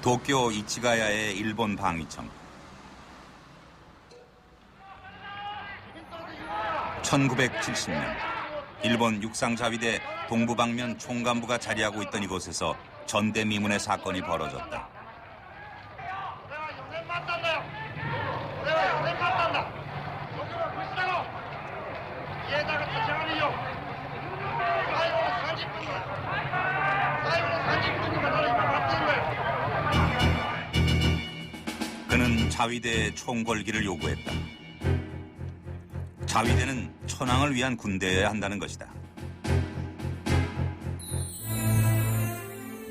도쿄 이치가야의 일본 방위청. 1970년 일본 육상자위대 동부방면 총감부가 자리하고 있던 이곳에서 전대미문의 사건이 벌어졌다. 그는 자위대에 총걸기를 요구했다. 자위대는 천황을 위한 군대여야 한다는 것이다.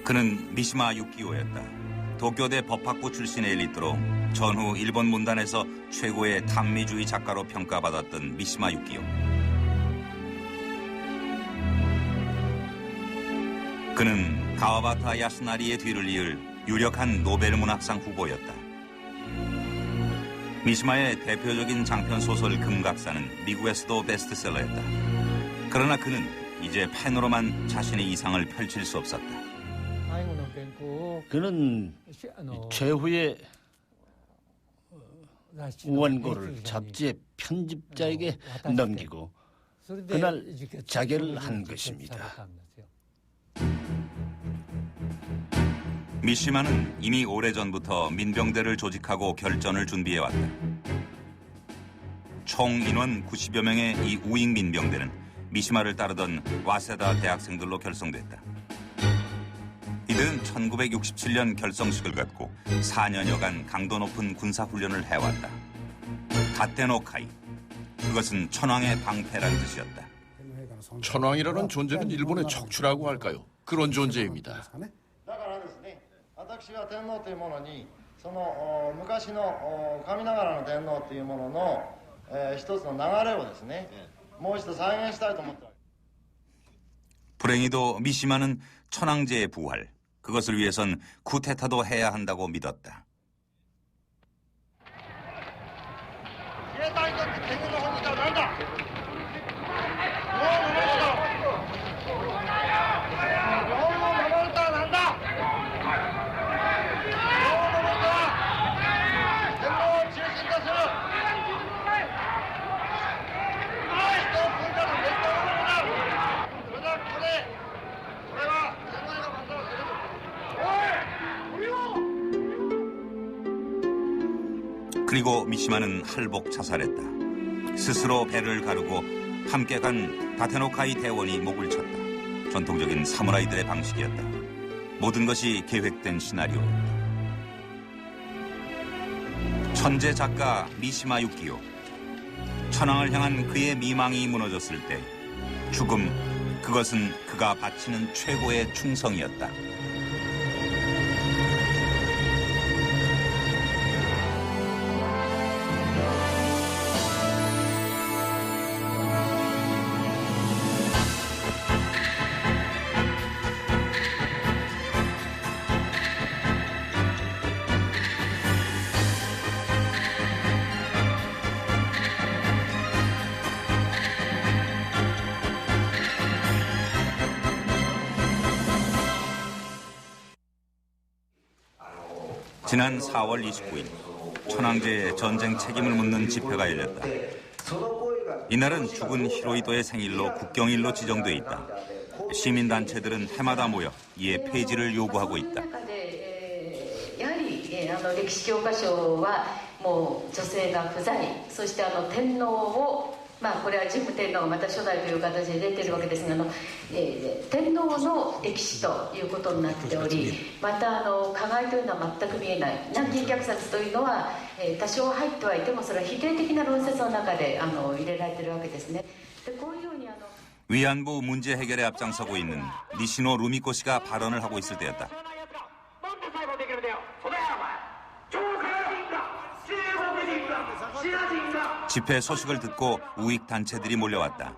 그는 미시마 유키오였다. 도쿄대 법학부 출신의 엘리트로 전후 일본 문단에서 최고의 탄미주의 작가로 평가받았던 미시마 유키오. 그는 가와바타 야스나리의 뒤를 이을 유력한 노벨 문학상 후보였다. 미시마의 대표적인 장편 소설 금각사는 미국에서도 베스트셀러였다. 그러나 그는 이제 펜으로만 자신의 이상을 펼칠 수 없었다. 그는 최후의 원고를 잡지의 편집자에게 넘기고 그날 자결을 한 것입니다. 미시마는 이미 오래전부터 민병대를 조직하고 결전을 준비해왔다. 총 인원 90여 명의 이 우익 민병대는 미시마를 따르던 와세다 대학생들로 결성됐다. 이들은 1967년 결성식을 갖고 4년여간 강도 높은 군사훈련을 해왔다. 다테노카이, 그것은 천황의 방패란 뜻이었다. 천황이라는 존재는 일본의 척추라고 할까요? 그런 존재입니다. 私は天皇というものにその昔の神ながらの天皇というものの一つの流れをですねもう一度再現したいと思っています。 불행히도 미시마는 천황제의 부활, 그것을 위해선 쿠데타도 해야 한다고 믿었다. 自衛隊にとって天狗の本質は何だ。日本を守ると。日本を守るとは何だ。 그리고 미시마는 할복 자살했다. 스스로 배를 가르고 함께 간 다테노카이 대원이 목을 쳤다. 전통적인 사무라이들의 방식이었다. 모든 것이 계획된 시나리오였다. 천재 작가 미시마 유키오. 천황을 향한 그의 미망이 무너졌을 때 죽음, 그것은 그가 바치는 최고의 충성이었다. 지난 4월 29일 천황제의 전쟁 책임을 묻는 집회가 열렸다. 이날은 죽은 히로히토의 생일로 국경일로 지정돼 있다. 시민단체들은 해마다 모여 이에 폐지를 요구하고 있다. やはり歴史教科書はもう女性が不在、そして天皇をこれは神武天皇がまた初代という形で出ているわけですが天皇の歴史ということになっており、また加害というのは全く見えない。南京虐殺というのは多少入ってはいてもそれは否定的な論説の中で入れられているわけですね。でこういうように 위안부 문제 해결에 앞장서고 있는 니시노 루미코 씨가 발언을 하고 있을 때였다. 집회 소식을 듣고 우익 단체들이 몰려왔다.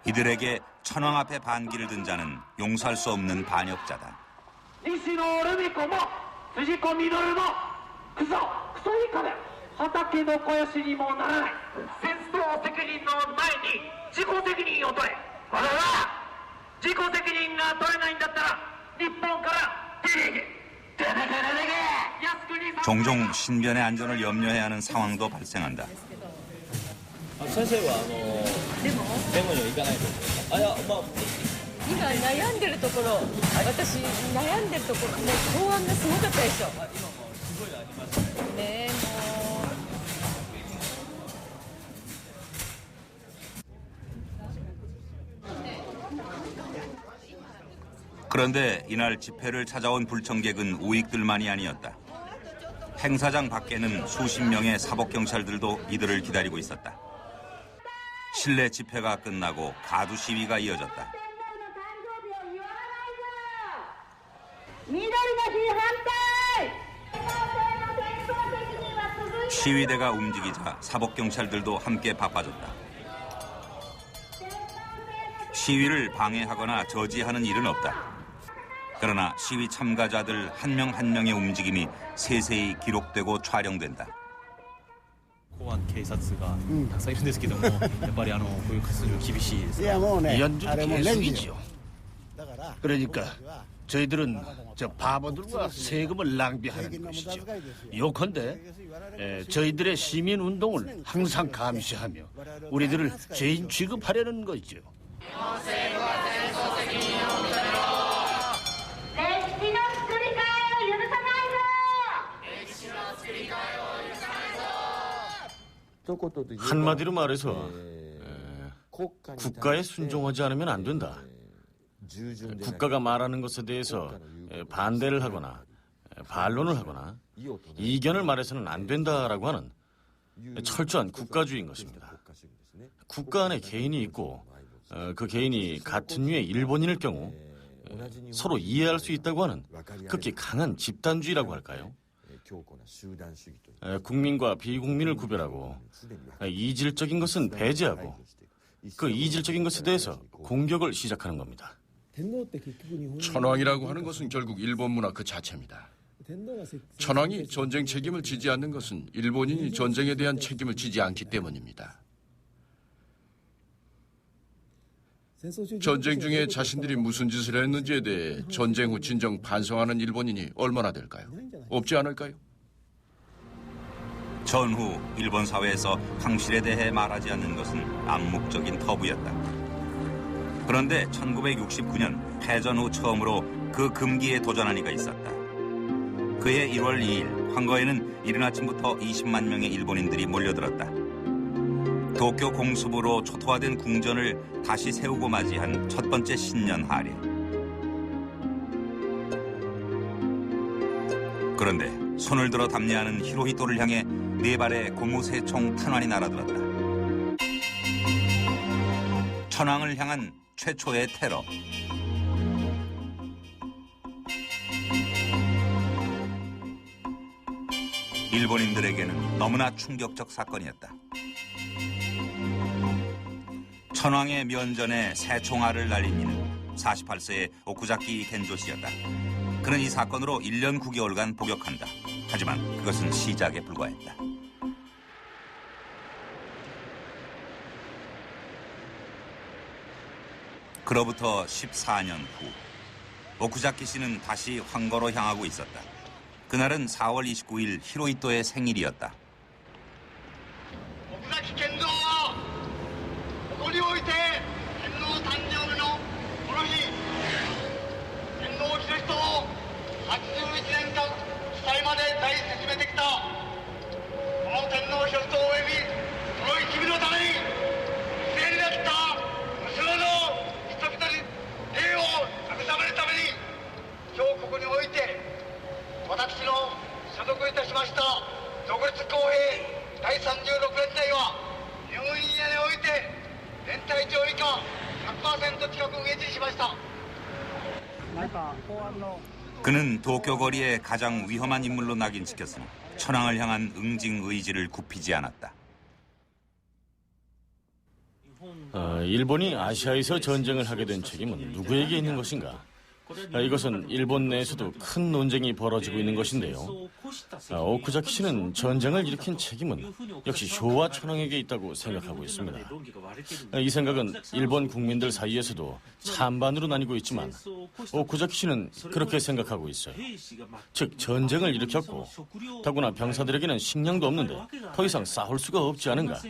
이들에게 천황 앞에 반기를 든 자는 용서할 수 없는 반역자다. 니시노 루미코も辻子ミドルもクソ以下だ。畑の肥やしにもならない。戦争責任の前に自己責任を取れ。これは自己責任が取れないんだったら日本から出ていけ出てけ出てけ靖国さん 종종 신변의 안전을 염려해야 하는 상황도 발생한다. 先生はデモには行かないと。いやまあ今悩んでるところ、私悩んでるところ、ね、公安がすごかったでしょ。今もすごいありますね。ねもう。 그런데 이날 집회를 찾아온 불청객은 우익들만이 아니었다. 행사장 밖에는 수십 명의 사법경찰들도 이들을 기다리고 있었다. 실내 집회가 끝나고 가두 시위가 이어졌다. 시위대가 움직이자 사법경찰들도 함께 바빠졌다. 시위를 방해하거나 저지하는 일은 없다. 그러나 시위 참가자들 한 명 한 명의 움직임이 세세히 기록되고 촬영된다. 公安警察がたくさんいるんですけども、やっぱりこういう活動厳しいですね。 연중 계속이죠. 그러니까 저희들은 저 바보들과 세금을 낭비하는 것이죠. 요컨대 저희들의 시민 운동을 항상 감시하며 우리들을 죄인 취급하려는 거죠. 한마디로 말해서 국가에 순종하지 않으면 안 된다. 국가가 말하는 것에 대해서 반대를 하거나 반론을 하거나 이견을 말해서는 안 된다라고 하는 철저한 국가주의인 것입니다. 국가 안에 개인이 있고 그 개인이 같은 류의 일본인일 경우 서로 이해할 수 있다고 하는 극히 강한 집단주의라고 할까요? 국민과 비국민을 구별하고 이질적인 것은 배제하고 그 이질적인 것에 대해서 공격을 시작하는 겁니다. 천황이라고 하는 것은 결국 일본 문화 그 자체입니다. 천황이 전쟁 책임을 지지 않는 것은 일본인이 전쟁에 대한 책임을 지지 않기 때문입니다. 전쟁 중에 자신들이 무슨 짓을 했는지에 대해 전쟁 후 진정 반성하는 일본인이 얼마나 될까요? 없지 않을까요? 전후 일본 사회에서 황실에 대해 말하지 않는 것은 암묵적인 터부였다. 그런데 1969년 패전 후 처음으로 그 금기에 도전한 이가 있었다. 그해 1월 2일 황거에는 이른 아침부터 20만 명의 일본인들이 몰려들었다. 도쿄 공수부로 초토화된 궁전을 다시 세우고 맞이한 첫 번째 신년 할일. 그런데 손을 들어 답례하는 히로히토를 향해 네 발의 고무새 총 탄환이 날아들었다. 천황을 향한 최초의 테러. 일본인들에게는 너무나 충격적 사건이었다. 천황의 면전에 새 총알을 날린 이는 48세의 오쿠자키 겐조 씨였다. 그는 이 사건으로 1년 9개월간 복역한다. 하지만 그것은 시작에 불과했다. 그로부터 14년 후 오쿠자키 씨는 다시 황거로 향하고 있었다. 그날은 4월 29일 히로히토의 생일이었다. 오쿠자키 겐조はここにおいて天皇誕生日のこの日天皇秀仁を81年間死体まで抱い進めてきたこの天皇秀仁およびその一味のために犠牲になった無数の人々に霊を慰めるために今日ここにおいて私の所属いたしました独立公平第36連隊は入院屋において連隊長以下 100% 近く응해지しました。 그는 도쿄 거리의 가장 위험한 인물로 낙인찍혔으나 천황을 향한 응징 의지를 굽히지 않았다. 일본이 아시아에서 전쟁을 하게 된 책임은 누구에게 있는 것인가? 이것은 일본 내에서도 큰 논쟁이 벌어지고 있는 것인데요. 오쿠자키 씨는 전쟁을 일으킨 책임은 역시 쇼와 천황에게 있다고 생각하고 있습니다. 이 생각은 일본 국민들 사이에서도 찬반으로 나뉘고 있지만 오쿠자키 씨는 그렇게 생각하고 있어요. 즉 전쟁을 일으켰고 더구나 병사들에게는 식량도 없는데 더 이상 싸울 수가 없지 않은가.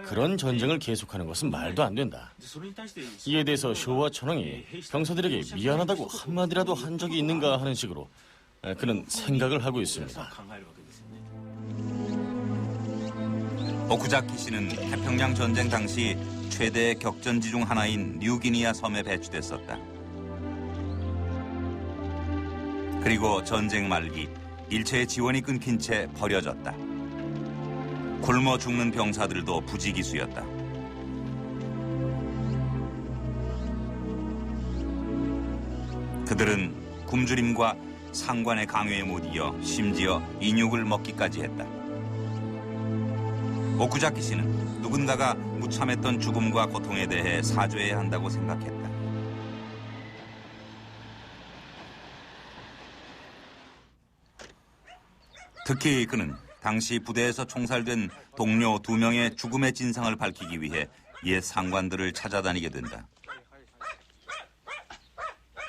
그런 전쟁을 계속하는 것은 말도 안 된다. 이에 대해서 쇼와 천황이 병사들에게 미안하다고 한마디라도 한 적이 있는가 하는 식으로 그는 생각을 하고 있습니다. 오쿠자키 씨는 태평양 전쟁 당시 최대 격전지 중 하나인 뉴기니아 섬에 배치됐었다. 그리고 전쟁 말기 일체의 지원이 끊긴 채 버려졌다. 굶어 죽는 병사들도 부지기수였다. 그들은 굶주림과 상관의 강요에 못 이겨 심지어 인육을 먹기까지 했다. 오쿠자키 씨는 누군가가 무참했던 죽음과 고통에 대해 사죄해야 한다고 생각했다. 특히 그는 당시 부대에서 총살된 동료 2명의 죽음의 진상을 밝히기 위해 옛 상관들을 찾아다니게 된다.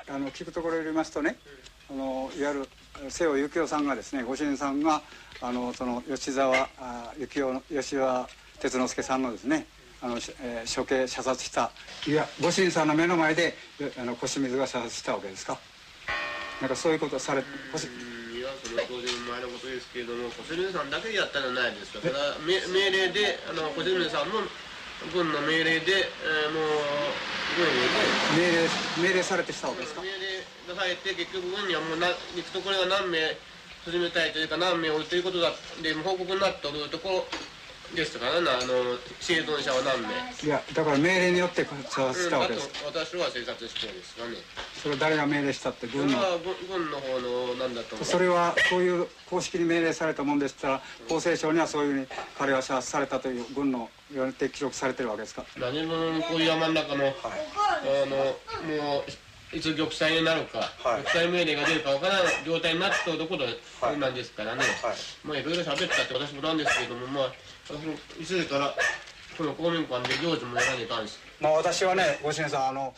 聞くところによりますとね、いわゆる瀬尾幸男さんがですね、ご主人さんがその吉沢哲之助さんのですね、処刑射殺した、いやご主人さんの目の前で小清水が射殺したわけですか。なんかそういうことされて。いやその当時の前のことですけれども、小清水さんだけでやったんじゃないですか。ただ命令で小清水さんも軍の命令でもう命令されてしたわけですか。命令がされて結局軍にはもう行くところが何名進めたいというか何名おるということだで報告になっておるところですからね、生存者は何名。いやだから命令によって射殺したわけです。私は生殺してですかね。それ誰が命令したって軍の。それは軍の方のなんだと思う。それはそういう公式に命令されたもんでしたら、厚生省にはそういうふうに彼は射殺されたという軍の言われて記録されてるわけですか。何分こういう山の中の、もういつ玉砕になるか、玉砕命令が出るかわからない状態になっているところなんですからね。まあいろいろ喋ったって私もなんですけれども、まあいつからこの公民館で行事もやらねえかんし。まあ私はね、ご主人さん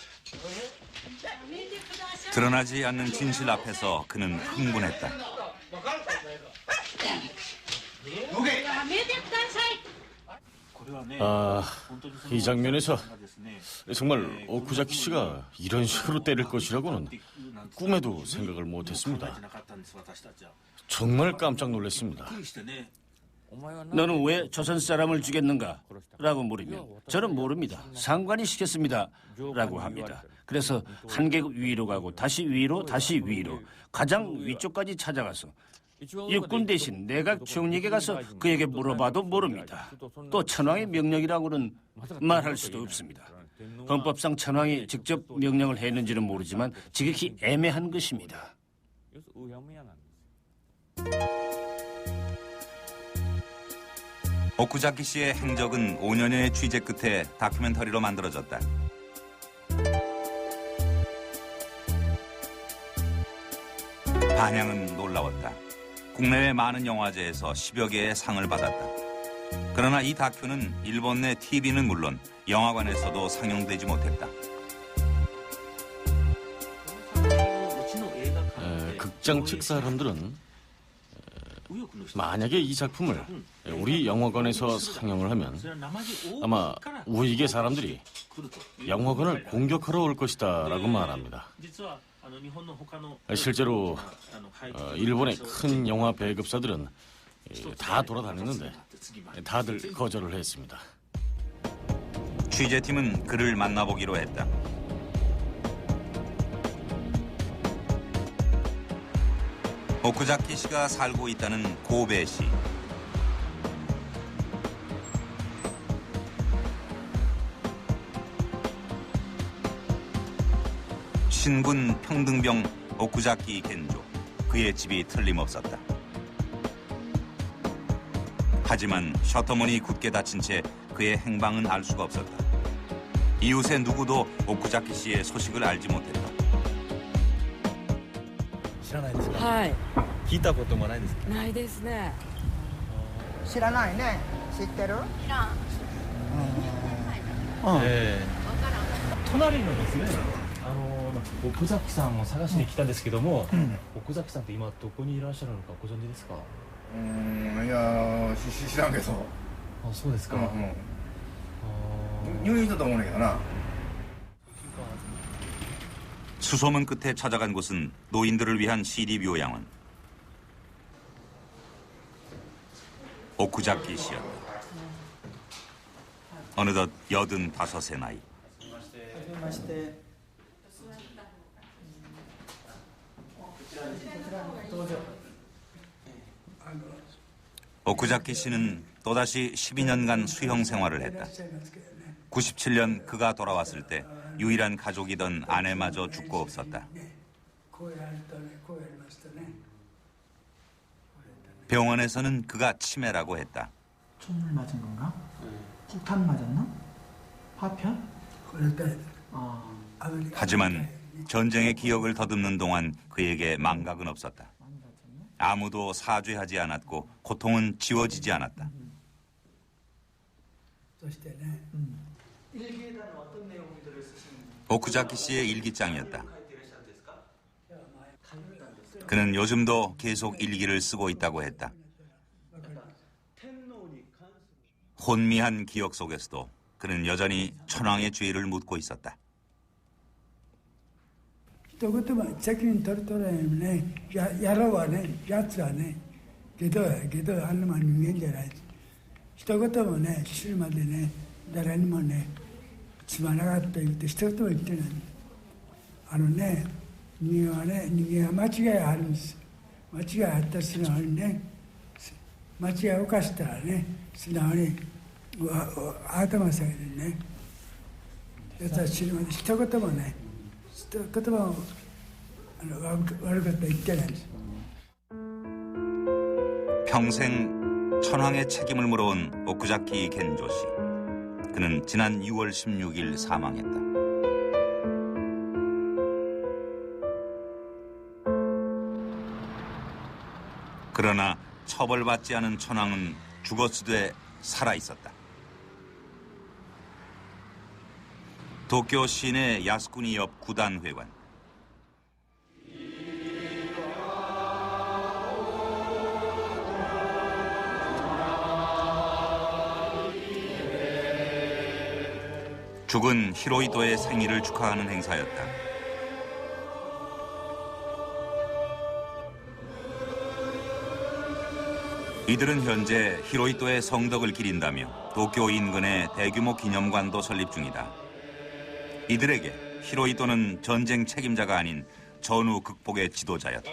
드러나지 않는 진실 앞에서 그는 흥분했다. 이 장면에서 정말 오쿠자키 씨가 이런 식으로 때릴 것이라고는 꿈에도 생각을 못했습니다. 정말 깜짝 놀랐습니다. 너는 왜 조선 사람을 죽였는가? 라고 물으면 저는 모릅니다. 상관이 시켰습니다. 라고 합니다. 그래서 한 계급 위로 가고 다시 위로 다시 위로 가장 위쪽까지 찾아가서 육군 대신 내각 총리에게 가서 그에게 물어봐도 모릅니다. 또 천황의 명령이라고는 말할 수도 없습니다. 헌법상 천황이 직접 명령을 했는지는 모르지만 지극히 애매한 것입니다. 오쿠자키 씨의 행적은 5년여의 취재 끝에 다큐멘터리로 만들어졌다. 반향은 놀라웠다. 국내외 많은 영화제에서 10여 개의 상을 받았다. 그러나 이 다큐는 일본 내 TV는 물론 영화관에서도 상영되지 못했다. 극장 측 사람들은 만약에 이 작품을 우리 영화관에서 상영을 하면 아마 우익의 사람들이 영화관을 공격하러 올 것이다 라고 말합니다. 실제로 일본의 큰 영화 배급사들은 다 돌아다녔는데 다들 거절을 했습니다. 취재팀은 그를 만나보기로 했다. 오쿠자키 씨가 살고 있다는 고베시. 신군 평등병 오쿠자키 겐조. 그의 집이 틀림없었다. 하지만 셔터문이 굳게 닫힌 채 그의 행방은 알 수가 없었다. 이웃의 누구도 오쿠자키 씨의 소식을 알지 못했다. 知らないですか。はい。聞いたこともないですか。ないですね。知らないね。知ってる？隣のですね、奥崎さんを探しに来たんですけども、奥崎さんって今どこにいらっしゃるのかご存知ですか。いや知らんけど。あ、そうですか。入院したと思うんだけどな。 수소문 끝에 찾아간 곳은 노인들을 위한 시립 요양원. 오쿠자키 씨였다. 어느덧 85의 나이. 오쿠자키 씨는 또다시 12년간 수형 생활을 했다. 97년 그가 돌아왔을 때 유일한 가족이던 아내마저 죽고 없었다. 병원에서는 그가 치매라고 했다. 총을 맞은 건가? 폭탄 맞았나? 파편? 하지만 전쟁의 기억을 더듬는 동안 그에게 망각은 없었다. 아무도 사죄하지 않았고 고통은 지워지지 않았다. 오쿠자키 씨의 일기장이었다. 그는 요즘도 계속 일기를 쓰고 있다고 했다. 혼미한 기억 속에서도 그는 여전히 천황의 죄를 묻고 있었다. 一言も責任取らないもね、やろうはね、やつはね、けどあんなもん人間じゃない。一言もね、死ぬまでね、誰にもね、つまらなかった言って一言も言ってない。人間はね、人間は間違いあるんです。間違いあった素直にね、間違いを犯したらね、素直に頭下げてね、やつは死ぬまで一言もね、一言も悪かった言ってないんです。 평생 천황의 책임을 물어온 오쿠자키 겐조 씨. 그는 지난 6월 16일 사망했다. 그러나 처벌받지 않은 천황은 죽었으되 살아있었다. 도쿄 시내 야스쿠니 옆 구단회관. 죽은 히로히토의 생일을 축하하는 행사였다. 이들은 현재 히로히토의 성덕을 기린다며 도쿄 인근에 대규모 기념관도 설립 중이다. 이들에게 히로히토는 전쟁 책임자가 아닌 전후 극복의 지도자였다.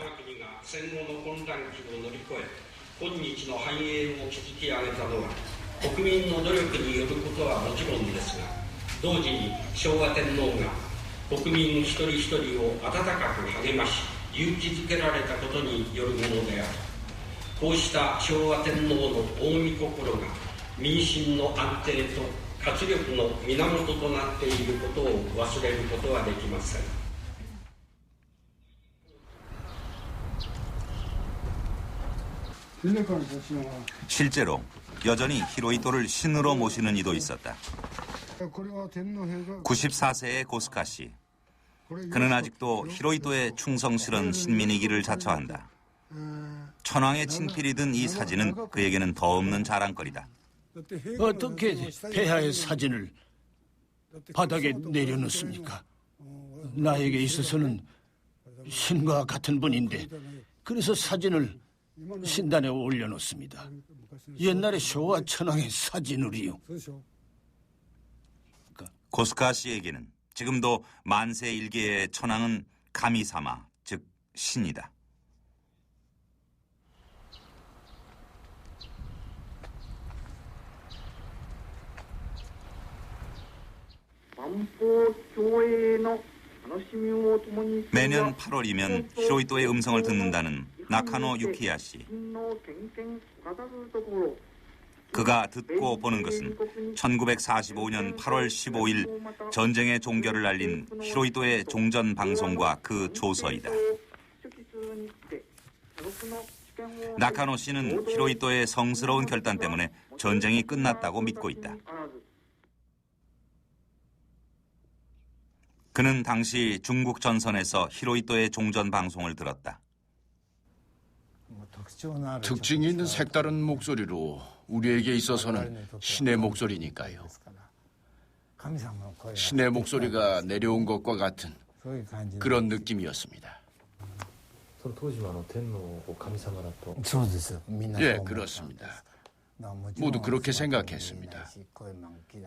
同時に昭和天皇が国民一人一人を温かく励まし勇気づけられたことによるものである。こうした昭和天皇の近江心が民心の安定と活力の源となっていることを忘れることはできません。 실제로 여전히 히로히토를 신으로 모시는 이도 있었다. 94세의 고스카 씨. 그는 아직도 히로히토의 충성스런 신민이기를 자처한다. 천황의 친필이 든 이 사진은 그에게는 더 없는 자랑거리다. 어떻게 폐하의 사진을 바닥에 내려놓습니까? 나에게 있어서는 신과 같은 분인데 그래서 사진을 신단에 올려놓습니다. 옛날에 쇼와 천황의 사진으로요. 고스카 씨에게는 지금도 만세 일개의 천황은 가미사마, 즉 신이다. 매년 8월이면 히로히토의 음성을 듣는다는 나카노 유키야 씨. 그가 듣고 보는 것은 1945년 8월 15일 전쟁의 종결을 알린 히로히토의 종전 방송과 그 조서이다. 나카노 씨는 히로히토의 성스러운 결단 때문에 전쟁이 끝났다고 믿고 있다. 그는 당시 중국 전선에서 히로히토의 종전 방송을 들었다. 특징이 있는 색다른 목소리로 우리에게 있어서는 신의 목소리니까요. 신의 목소리가 내려온 것과 같은 그런 느낌이었습니다. 예, 그렇습니다. 모두 그렇게 생각했습니다.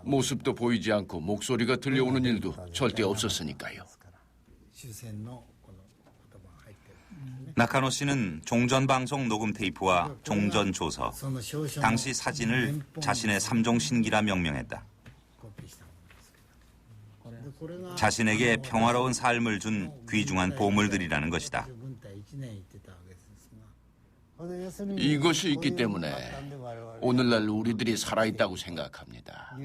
모습도 보이지 않고 목소리가 들려오는 일도 절대 없었으니까요. 나카노 씨는 종전 방송 녹음 테이프와 종전 조서, 당시 사진을 자신의 삼종 신기라 명명했다. 자신에게 평화로운 삶을 준 귀중한 보물들이라는 것이다. 이것이 있기 때문에 오늘날 우리들이 살아있다고 생각합니다.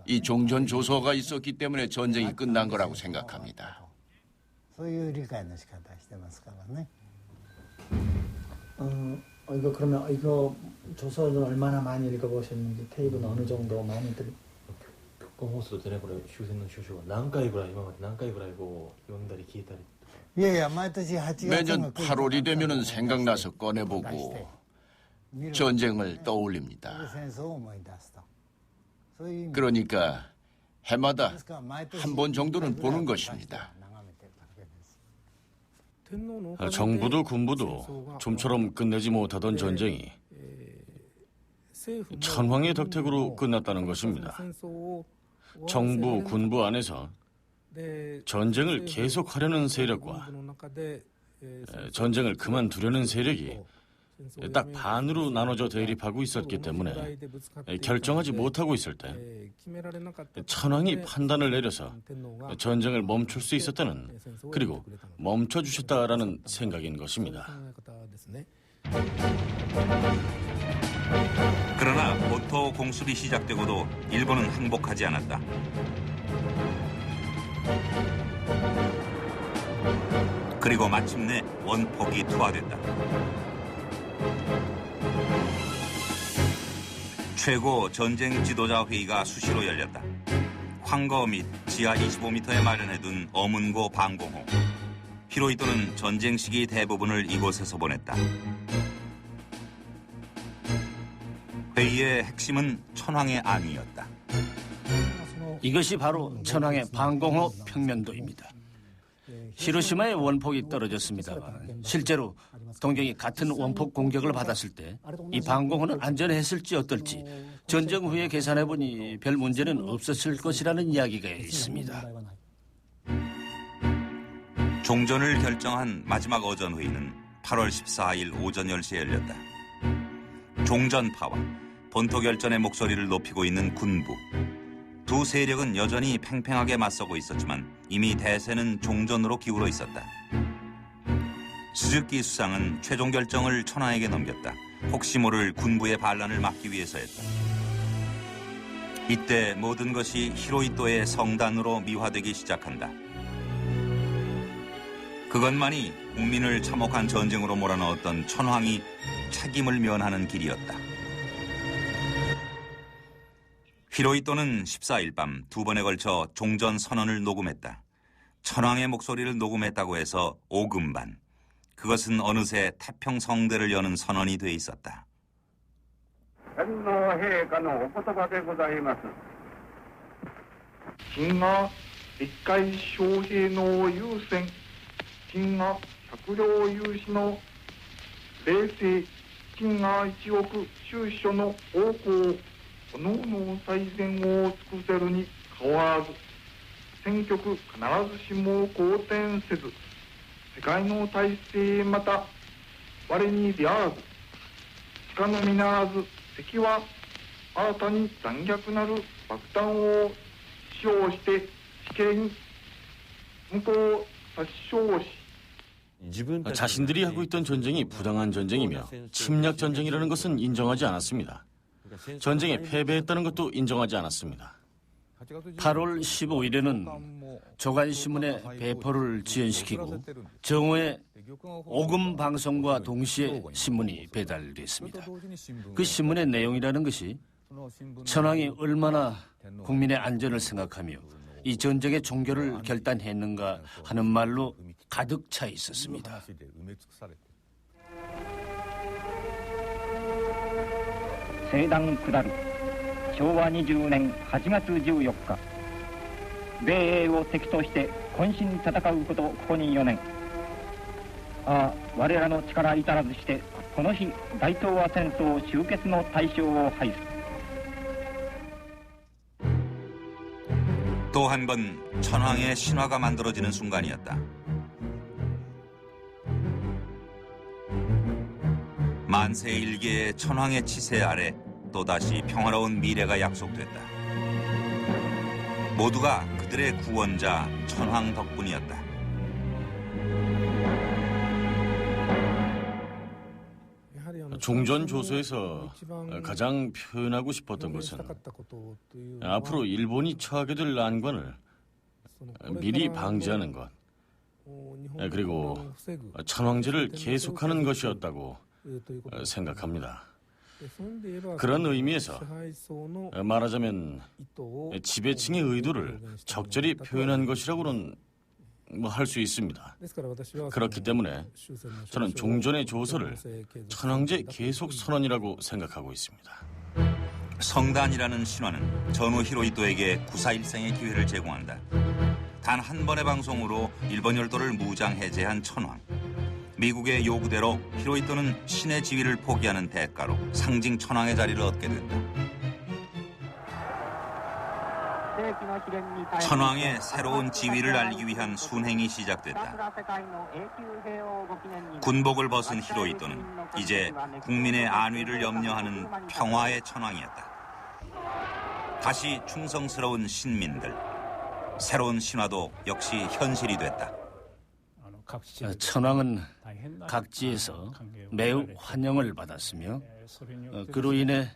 이 종전 조서가 있었기 때문에 전쟁이 끝난 거라고 생각합니다. 이거 그러면 이거 조서는 얼마나 많이 읽어보셨는지 테이프는 어느 정도 많이 들? 本放送でねこれ終戦の詔書が何回ぐらい今まで何回ぐらいこう読んだり聞いたり 매년 8월이 되면 생각나서 꺼내보고 전쟁을 떠올립니다. 그러니까 해마다 한 번 정도는 보는 것입니다. 정부도 군부도 좀처럼 끝내지 못하던 전쟁이 천황의 덕택으로 끝났다는 것입니다. 정부, 군부 안에서 전쟁을 계속하려는 세력과 전쟁을 그만두려는 세력이 딱 반으로 나눠져 대립하고 있었기 때문에 결정하지 못하고 있을 때 천황이 판단을 내려서 전쟁을 멈출 수 있었다는, 그리고 멈춰주셨다라는 생각인 것입니다. 그러나 모토 공습이 시작되고도 일본은 항복하지 않았다. 그리고 마침내 원폭이 투하됐다. 최고 전쟁 지도자 회의가 수시로 열렸다. 황거 및 지하 25m에 마련해둔 어문고 방공호. 히로히토는 전쟁 시기 대부분을 이곳에서 보냈다. 회의의 핵심은 천황의 안위였다. 이것이 바로 천황의 방공호 평면도입니다. 히로시마에 원폭이 떨어졌습니다만 실제로 동경이 같은 원폭 공격을 받았을 때 이 방공호는 안전했을지 어떨지 전쟁 후에 계산해보니 별 문제는 없었을 것이라는 이야기가 있습니다. 종전을 결정한 마지막 어전회의는 8월 14일 오전 10시에 열렸다. 종전파와 본토결전의 목소리를 높이고 있는 군부. 두 세력은 여전히 팽팽하게 맞서고 있었지만 이미 대세는 종전으로 기울어 있었다. 스즈키 수상은 최종 결정을 천황에게 넘겼다. 혹시 모를 군부의 반란을 막기 위해서였다. 이때 모든 것이 히로히토의 성단으로 미화되기 시작한다. 그것만이 국민을 참혹한 전쟁으로 몰아넣었던 천황이 책임을 면하는 길이었다. 히로히토는 14일 밤 2번에 걸쳐 종전 선언을 녹음했다. 천황의 목소리를 녹음했다고 해서 5금반. 그것은 어느새 태평성대를 여는 선언이 돼 있었다. 天皇陛下のお言葉でございます。金が立海将兵の優先、金が百両有志の冷静、金が1億収書の王侯、おのおの最善を尽くせるに変わらず、戦局必ずしも好転せず、世界の体制また我にであらず、しかのみならず、敵は新たに残虐なる爆弾を使用して地形に向こう殺傷し 자신들이 하고 있던 전쟁이 부당한 전쟁이며 침략 전쟁이라는 것은 인정하지 않았습니다. 전쟁에 패배했다는 것도 인정하지 않았습니다. 8월 15일에는 조간신문에 배포를 지연시키고 정오에 오금 방송과 동시에 신문이 배달됐습니다. 그 신문의 내용이라는 것이 천황이 얼마나 국민의 안전을 생각하며 이 전쟁의 종결을 결단했는가 하는 말로 가득 차 있었습니다.西段下る昭和20年8月14日米英を敵として渾身戦うことここに4年我らの力至らずしてこの日大東亜戦争終結の大将を拝す 또 한 번 천황의 신화가 만들어지는 순간이었다. 만세 일개의 천황의 치세 아래 또다시 평화로운 미래가 약속됐다. 모두가 그들의 구원자 천황 덕분이었다. 종전 조서에서 가장 표현하고 싶었던 것은 앞으로 일본이 처하게 될 난관을 미리 방지하는 것, 그리고 천황제를 계속하는 것이었다고 생각합니다. 그런 의미에서 말하자면 지배층의 의도를 적절히 표현한 것이라고는 할 수 있습니다. 그렇기 때문에 저는 종전의 조서를 천황제 계속 선언이라고 생각하고 있습니다. 성단이라는 신화는 전후 히로히토에게 구사일생의 기회를 제공한다. 단 한 번의 방송으로 일본 열도를 무장 해제한 천황. 미국의 요구대로 히로히토는 신의 지위를 포기하는 대가로 상징 천황의 자리를 얻게 된다. 천황의 새로운 지위를 알기 위한 순행이 시작됐다. 군복을 벗은 히로히토는 이제 국민의 안위를 염려하는 평화의 천황이었다. 다시 충성스러운 신민들. 새로운 신화도 역시 현실이 됐다. 천황은 각지에서 매우 환영을 받았으며 그로 인해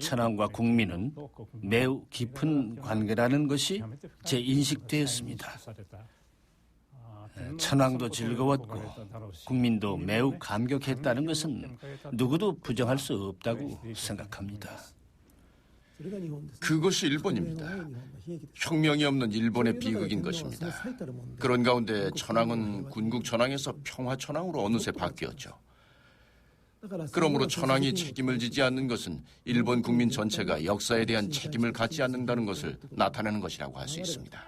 천황과 국민은 매우 깊은 관계라는 것이 재인식되었습니다. 천황도 즐거웠고 국민도 매우 감격했다는 것은 누구도 부정할 수 없다고 생각합니다. 그것이 일본입니다. 혁명이 없는 일본의 비극인 것입니다. 그런 가운데 천황은 군국 천황에서 평화 천황으로 어느새 바뀌었죠. 그러므로 천황이 책임을 지지 않는 것은 일본 국민 전체가 역사에 대한 책임을 갖지 않는다는 것을 나타내는 것이라고 할 수 있습니다.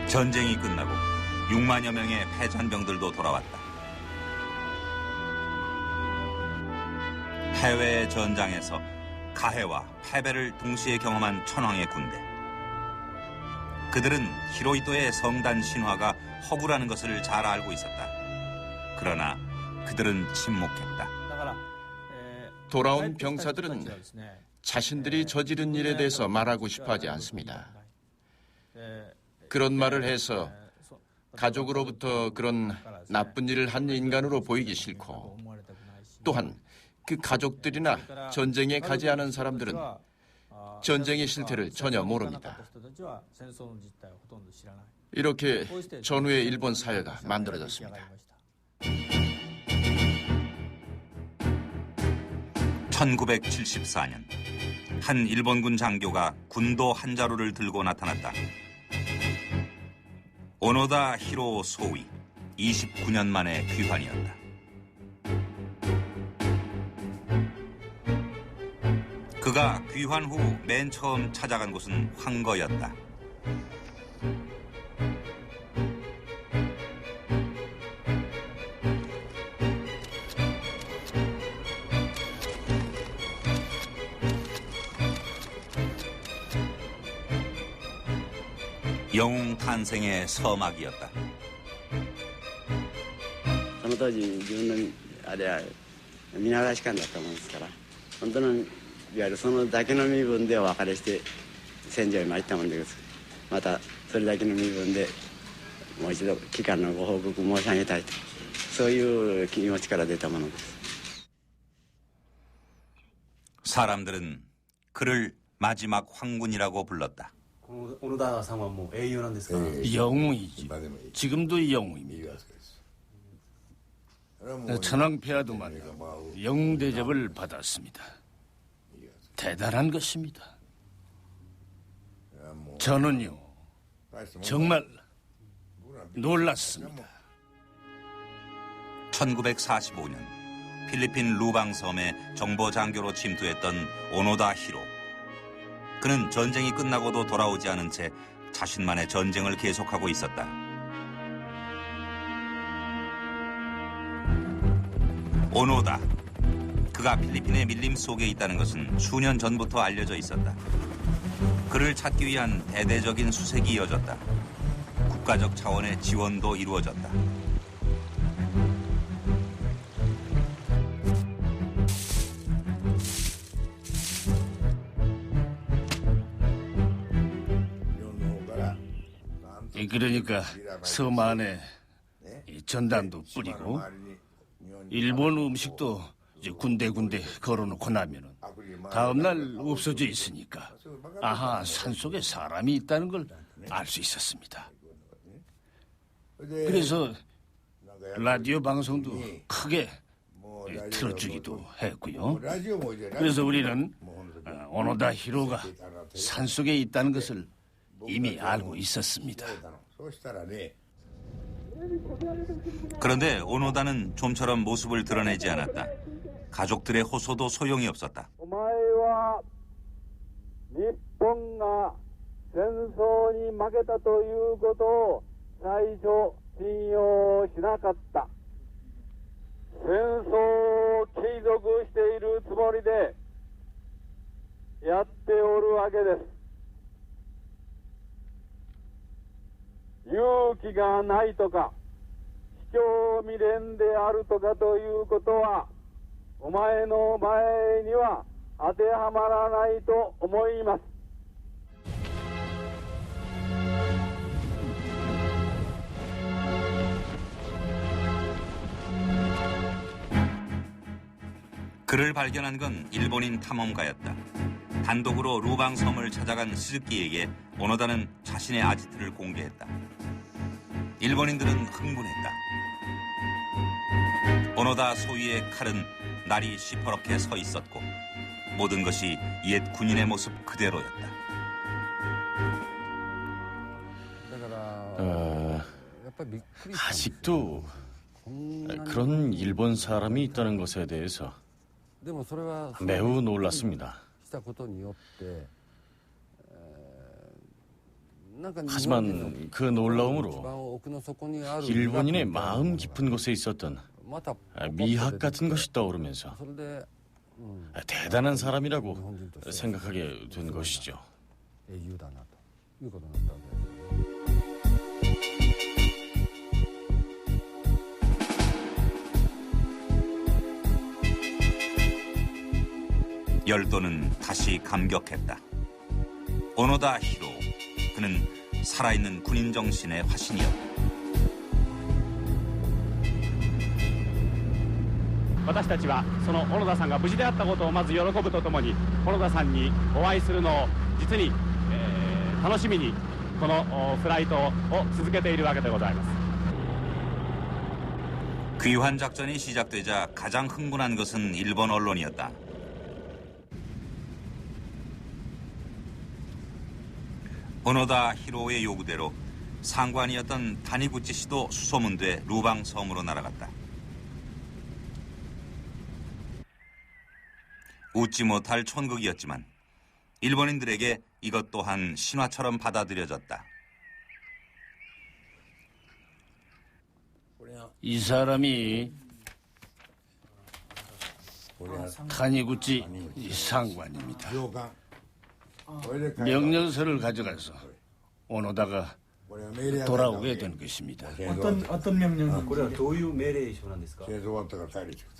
전쟁이 끝나고 6만여 명의 패잔병들도 돌아왔다. 해외의 전장에서 가해와 패배를 동시에 경험한 천황의 군대. 그들은 히로히토의 성단 신화가 허구라는 것을 잘 알고 있었다. 그러나 그들은 침묵했다. 돌아온 병사들은 자신들이 저지른 일에 대해서 말하고 싶어 하지 않습니다. 그런 말을 해서 가족으로부터 그런 나쁜 일을 한 인간으로 보이기 싫고 또한 그 가족들이나 전쟁에 가지 않은 사람들은 전쟁의 실태를 전혀 모릅니다. 이렇게 전후의 일본 사회가 만들어졌습니다. 1974년 한 일본군 장교가 군도 한 자루를 들고 나타났다. 오노다 히로 소위 29년 만의 귀환이었다. 그가 귀환 후 맨 처음 찾아간 곳은 황거였다. 영웅 탄생의 서막이었다. その当時自分のあれは見習い士官だったもんですから本当のいわゆるそのだけの身分でお別れして戦場へ参ったもんです。またそれだけの身分でもう一度帰還のご報告申し上げたいとそういう気持ちから出たものです。 사람들은 그를 마지막 황군이라고 불렀다. 오노다さんはもう英雄なんですか? 영웅이지. 지금도 영웅입니다. 천황폐하도 말이야 영웅 대접을 받았습니다. 대단한 것입니다. 저는요 정말 놀랐습니다. 1945년 필리핀 루방섬에 정보장교로 침투했던 오노다 히로. 그는 전쟁이 끝나고도 돌아오지 않은 채 자신만의 전쟁을 계속하고 있었다. 오노다. 그가 필리핀의 밀림 속에 있다는 것은 수년 전부터 알려져 있었다. 그를 찾기 위한 대대적인 수색이 이어졌다. 국가적 차원의 지원도 이루어졌다. 그러니까 섬 안에 이 전단도 뿌리고 일본 음식도 이제 군데군데 걸어놓고 나면은 다음날 없어져 있으니까 아하 산속에 사람이 있다는 걸 알 수 있었습니다. 그래서 라디오 방송도 크게 틀어주기도 했고요. 그래서 우리는 오노다 히로가 산속에 있다는 것을 이미 알고 있었습니다. 그런데 오노다는 좀처럼 모습을 드러내지 않았다. 가족들의 호소도 소용이 없었다. お前は日本が戦争に負けたということを最初信用しなかった。戦争を継続しているつもりでやっておるわけです。勇気がないとか卑怯未練であるとかということはお前の前には当てはまらないと思います。 그를 발견한 건 일본인 탐험가였다. 단독으로 루방섬을 찾아간 스즈키에게 오노다는 자신의 아지트를 공개했다. 일본인들은 흥분했다. 오노다 소위의 칼은 날이 시퍼렇게 서 있었고 모든 것이 옛 군인의 모습 그대로였다. 아직도 그런 일본 사람이 있다는 것에 대해서 매우 놀랐습니다. 하지만 그 놀라움으로 일본인의 마음 깊은 곳에 있었던 미학 같은 것이 떠오르면서 대단한 사람이라고 생각하게 된 것이죠. 열도는 다시 감격했다. 오노다 히로, 그는 살아있는 군인 정신의 화신이었다. 私たちはその小野田さんが無事であったことをまず喜ぶとともに小野田さんにお会いするのを実に、楽しみにこのフライトを続けているわけでございます。 귀환 작전이 시작되자 가장 흥분한 것은 일본 언론이었다. 오노다 히로의 요구대로 상관이었던 다니구치 씨도 수소문돼 루방 섬으로 날아갔다. 웃지 못할 촌극이었지만 일본인들에게 이것 또한 신화처럼 받아들여졌다. 이 사람이 타니구치 상관입니다. 명령서를 가져가서 오노다가 돌아오게 된 것입니다. 어떤 명령서?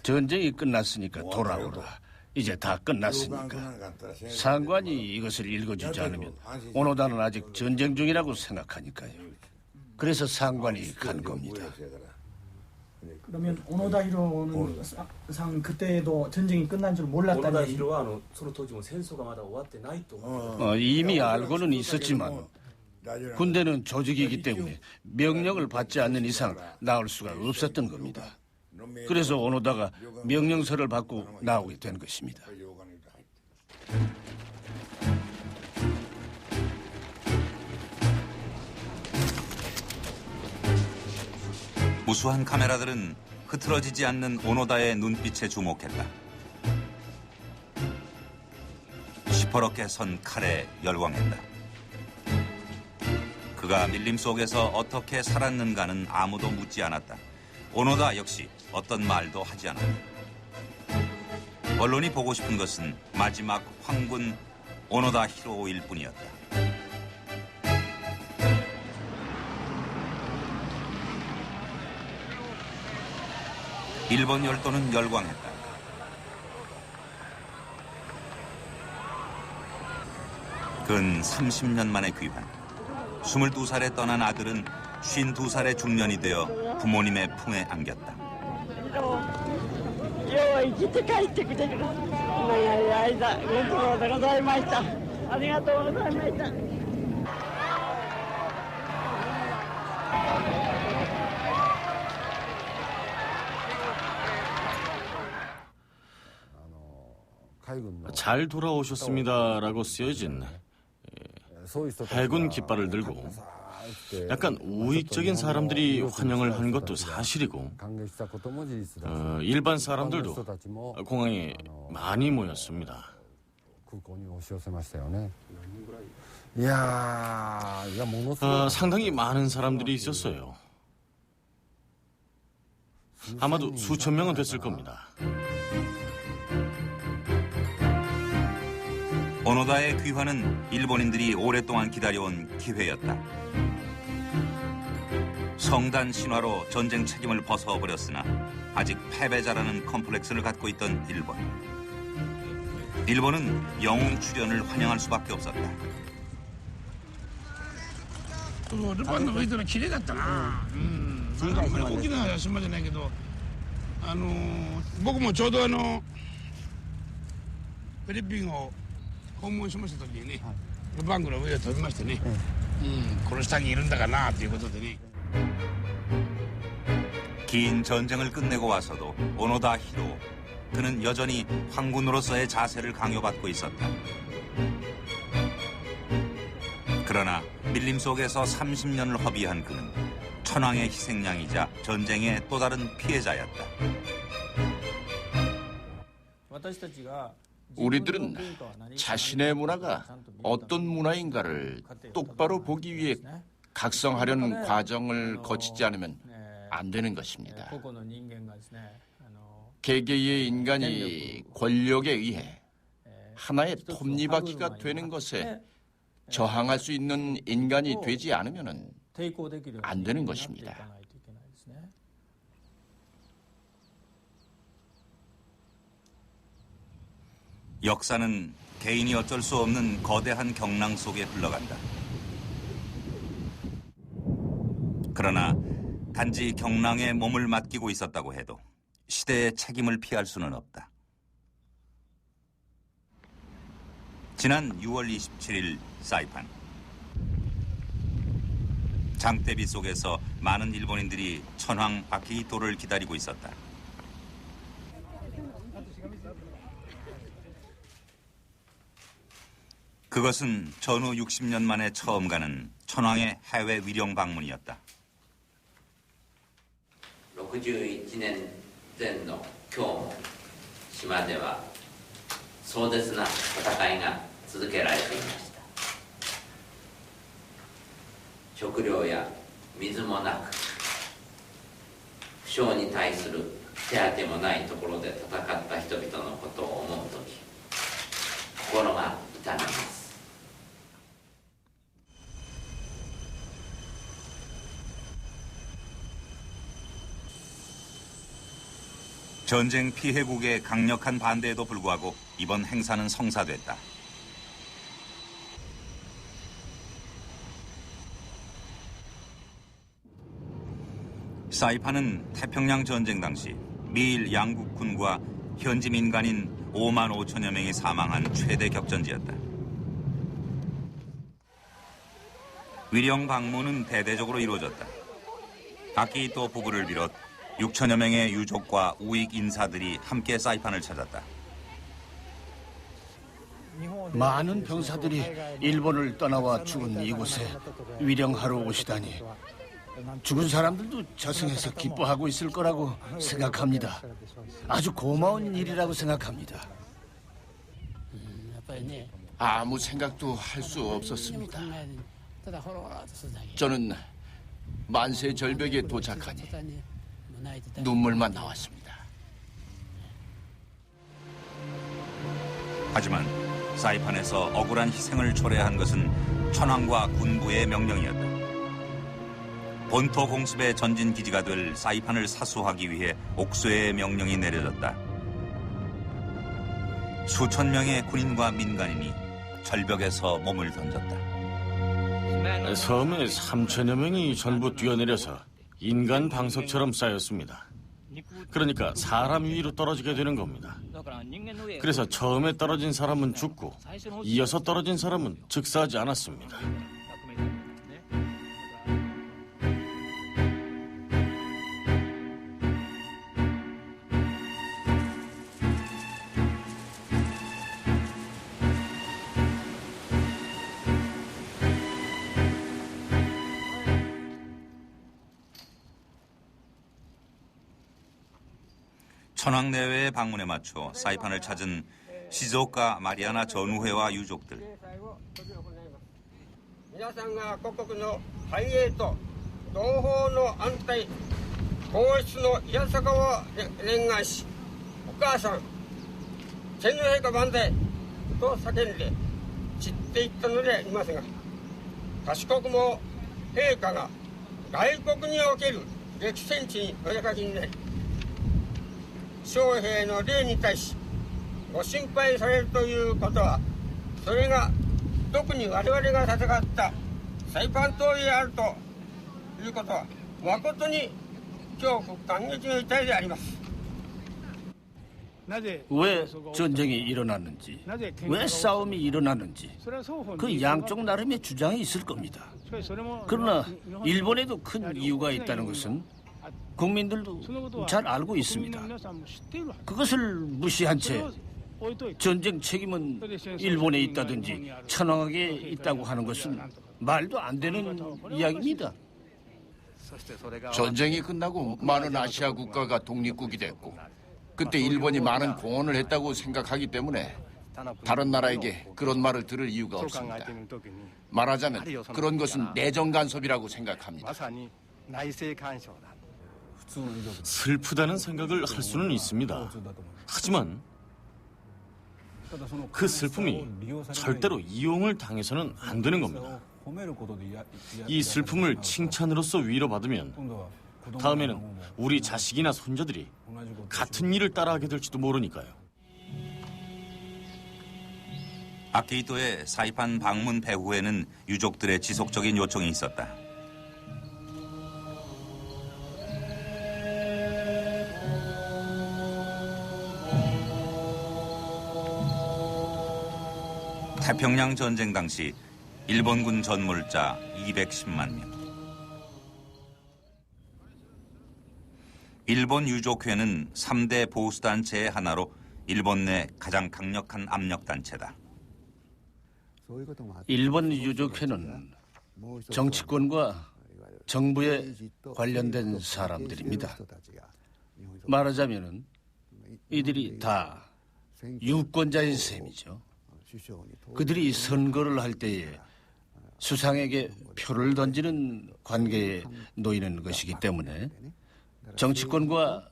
전쟁이 끝났으니까 돌아오라. 이제 다 끝났으니까. 상관이 이것을 읽어주지 않으면 오노다는 아직 전쟁 중이라고 생각하니까요. 그래서 상관이 간 겁니다. 그러면 오노다 히로는 상 그때도 전쟁이 끝난 줄 몰랐다는 얘기? 이미 알고는 있었지만 군대는 조직이기 때문에 명령을 받지 않는 이상 나올 수가 없었던 겁니다. 그래서 오노다가 명령서를 받고 나오게 된 것입니다. 무수한 카메라들은 흐트러지지 않는 오노다의 눈빛에 주목했다. 시퍼렇게 선 칼에 열광했다. 그가 밀림 속에서 어떻게 살았는가는 아무도 묻지 않았다. 오노다 역시 어떤 말도 하지 않았다. 언론이 보고 싶은 것은 마지막 황군 오노다 히로일 뿐이었다. 일본 열도는 열광했다. 근 30년 만의 귀환. 22살에 떠난 아들은 52살의 중년이 되어 부모님의 품에 안겼다. よう生きて帰ってくれる長い間ご苦労でございました。ありがとうございました。 잘 돌아오셨습니다라고 쓰여진 해군 깃발을 들고 약간 우익적인 사람들이 환영을 한 것도 사실이고 일반 사람들도 공항에 많이 모였습니다. 상당히 많은 사람들이 있었어요. 아마도 수천 명은 됐을 겁니다. 오노다의 귀환은 일본인들이 오랫동안 기다려온 기회였다. 성단 신화로 전쟁 책임을 벗어버렸으나 아직 패배자라는 컴플렉스를 갖고 있던 일본. 일본은 영웅 출연을 환영할 수밖에 없었다. ルパンの人の綺麗だったな。あんまり大きな島じゃないけど、僕もちょうどフィリピンを訪問しました時にね、ルパングの上を飛びましてね、この下にいるんだかなということでね。 긴 전쟁을 끝내고 와서도 오노다 히로, 그는 여전히 황군으로서의 자세를 강요받고 있었다. 그러나 밀림 속에서 30년을 허비한 그는 천황의 희생양이자 전쟁의 또 다른 피해자였다. 우리들은 자신의 문화가 어떤 문화인가를 똑바로 보기 위해 각성하려는 과정을 거치지 않으면 안 되는 것입니다. 개개의 인간이 권력에 의해 하나의 톱니바퀴가 되는 것에 저항할 수 있는 인간이 되지 않으면 안 되는 것입니다. 역사는 개인이 어쩔 수 없는 거대한 경랑 속에 흘러간다. 그러나 단지 경랑에 몸을 맡기고 있었다고 해도 시대의 책임을 피할 수는 없다. 지난 6월 27일 사이판. 장대비 속에서 많은 일본인들이 천황 아키히토를 기다리고 있었다. 그것은 전후 60년 만에 처음 가는 천황의 해외 위령 방문이었다. 61年前の今日も島では壮絶な戦いが続けられていました。食料や水もなく、負傷に対する手当もないところで戦った人々のことを思うとき、心が痛みます。 전쟁 피해국의 강력한 반대에도 불구하고 이번 행사는 성사됐다. 사이판은 태평양 전쟁 당시 미일 양국군과 현지 민간인 5만 5천여 명이 사망한 최대 격전지였다. 위령 방문은 대대적으로 이루어졌다. 아키히토 부부를 비롯 6천여 명의 유족과 우익 인사들이 함께 사이판을 찾았다. 많은 병사들이 일본을 떠나와 죽은 이곳에 위령하러 오시다니 죽은 사람들도 저승에서 기뻐하고 있을 거라고 생각합니다. 아주 고마운 일이라고 생각합니다. 아무 생각도 할 수 없었습니다. 저는 만세 절벽에 도착하니 눈물만 나왔습니다. 하지만 사이판에서 억울한 희생을 초래한 것은 천황과 군부의 명령이었다. 본토 공습의 전진 기지가 될 사이판을 사수하기 위해 옥수의 명령이 내려졌다. 수천 명의 군인과 민간인이 절벽에서 몸을 던졌다. 섬에 3천여 명이 전부 뛰어내려서 인간 방석처럼 쌓였습니다. 그러니까 사람 위로 떨어지게 되는 겁니다. 그래서 처음에 떨어진 사람은 죽고 이어서 떨어진 사람은 즉사하지 않았습니다. 천황 내외의 방문에 맞춰 사이판을 찾은 시조카 마리아나 전우회와 유족들. 皆さんが故国の繁栄と同胞の安泰皇室のいやさかを念願し、お母さん天皇陛下万歳と叫んで散っていったのでありますが、賢くも陛下が外国における激戦地にお出かけになり、将兵の霊に対しご心配されるということは、それが特に我々が戦ったサイパン島であるということは誠に恐怖感激の痛いであります。 왜 전쟁이 일어났는지, 왜 싸움이 일어났는지 그 양쪽 나름의 주장이 있을 겁니다. 그러나 일본에도 큰 이유가 있다는 것은 국민들도 잘 알고 있습니다. 그것을 무시한 채 전쟁 책임은 일본에 있다든지 천황에게 있다고 하는 것은 말도 안 되는 이야기입니다. 전쟁이 끝나고 많은 아시아 국가가 독립국이 됐고 그때 일본이 많은 공헌을 했다고 생각하기 때문에 다른 나라에게 그런 말을 들을 이유가 없습니다. 말하자면 그런 것은 내정 간섭이라고 생각합니다. 슬프다는 생각을 할 수는 있습니다. 하지만 그 슬픔이 절대로 이용을 당해서는 안 되는 겁니다. 이 슬픔을 칭찬으로서 위로받으면 다음에는 우리 자식이나 손자들이 같은 일을 따라하게 될지도 모르니까요. 아키히토의 사이판 방문 배후에는 유족들의 지속적인 요청이 있었다. 태평양 전쟁 당시 일본군 전몰자 210만 명. 일본 유족회는 3대 보수단체의 하나로 일본 내 가장 강력한 압력단체다. 일본 유족회는 정치권과 정부에 관련된 사람들입니다. 말하자면 이들이 다 유권자인 셈이죠. 그들이 선거를 할 때에 수상에게 표를 던지는 관계에 놓이는 것이기 때문에 정치권과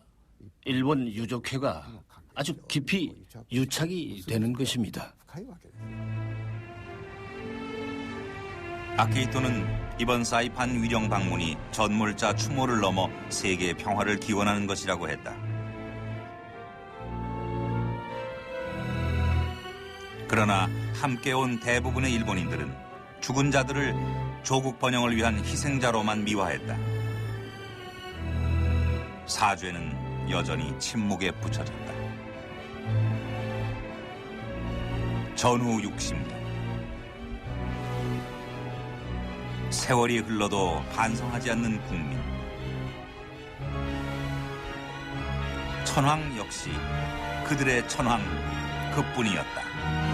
일본 유족회가 아주 깊이 유착이 되는 것입니다. 아키히토는 이번 사이판 위령 방문이 전몰자 추모를 넘어 세계 평화를 기원하는 것이라고 했다. 그러나 함께 온 대부분의 일본인들은 죽은 자들을 조국 번영을 위한 희생자로만 미화했다. 사죄는 여전히 침묵에 붙여졌다. 전후 60년. 세월이 흘러도 반성하지 않는 국민. 천황 역시 그들의 천황 그뿐이었다.